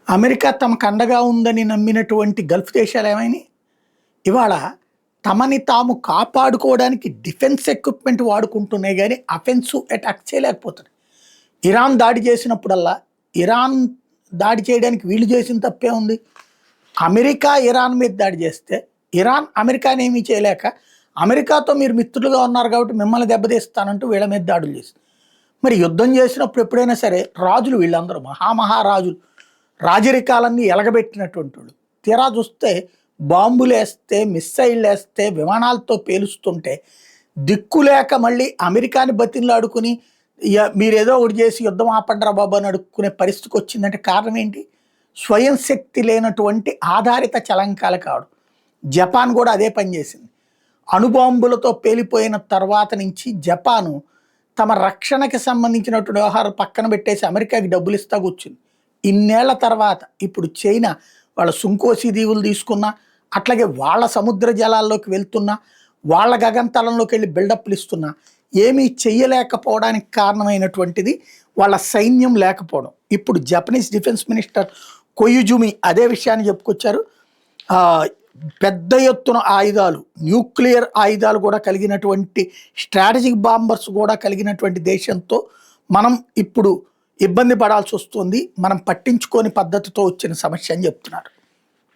America తమకు అండగా ఉందని నమ్మినటువంటి గల్ఫ్ దేశాలు ఏమైనాయి? ఇవాళ తమని తాము కాపాడుకోవడానికి డిఫెన్స్ ఎక్విప్‌మెంట్ వాడుకుంటున్నాయి గానీ, అఫెన్సివ్ అటాక్ చేయలేకపోతున్నాయి. ఇరాన్ దాడి చేసినప్పుడల్లా, ఇరాన్ దాడి చేయడానికి వీళ్ళు చేసిన తప్పే ఉంది. అమెరికా ఇరాన్ మీద దాడి చేస్తే, ఇరాన్ అమెరికాని ఏమీ చేయలేక, అమెరికాతో మీరు మిత్రులుగా ఉన్నారు కాబట్టి మిమ్మల్ని దెబ్బతీస్తానంటూ వీళ్ళ మీద దాడులు చేసింది. మరి యుద్ధం చేసినప్పుడు ఎప్పుడైనా సరే రాజులు వీళ్ళందరూ మహామహారాజులు, రాజరికాలన్నీ ఎలగబెట్టినటువంటి వాళ్ళు. తీరా చూస్తే బాంబులేస్తే, మిస్సైళ్ళేస్తే, విమానాలతో పేలుస్తుంటే దిక్కులేక మళ్ళీ అమెరికాని బతిమలాడుకుని మీరేదో ఒకటి చేసి యుద్ధం ఆపండిరా బాబు అని అడుక్కునే పరిస్థితికి వచ్చిందంటే కారణం ఏంటి? స్వయం శక్తి లేనటువంటి ఆధారిత చలంకాలు కావడం. జపాన్ కూడా అదే పని చేసింది. అణుబాంబులతో పేలిపోయిన తర్వాత నుంచి జపాను తమ రక్షణకి సంబంధించినటువంటి వ్యవహారం పక్కన పెట్టేసి అమెరికాకి డబ్బులు ఇస్తా కూర్చుంది. ఇన్నేళ్ల తర్వాత ఇప్పుడు చైనా వాళ్ళ సుంకోసి దీవులు తీసుకున్నా, అట్లాగే వాళ్ళ సముద్ర జలాల్లోకి వెళ్తున్నా, వాళ్ళ గగనతలంలోకి వెళ్ళి బిల్డప్లు ఇస్తున్నా, ఏమీ చెయ్యలేకపోవడానికి కారణమైనటువంటిది వాళ్ళ సైన్యం లేకపోవడం. ఇప్పుడు జపనీస్ డిఫెన్స్ మినిస్టర్ కొయిజుమి అదే విషయాన్ని చెప్పుకొచ్చారు. పెద్ద ఎత్తున ఆయుధాలు, న్యూక్లియర్ ఆయుధాలు కూడా కలిగినటువంటి స్ట్రాటజిక్ బాంబర్స్ కూడా కలిగినటువంటి దేశంతో మనం ఇప్పుడు ఇబ్బంది పడాల్సి వస్తుంది. మనం పట్టించుకోని పద్ధతితో వచ్చిన సమస్య అని చెప్తున్నారు.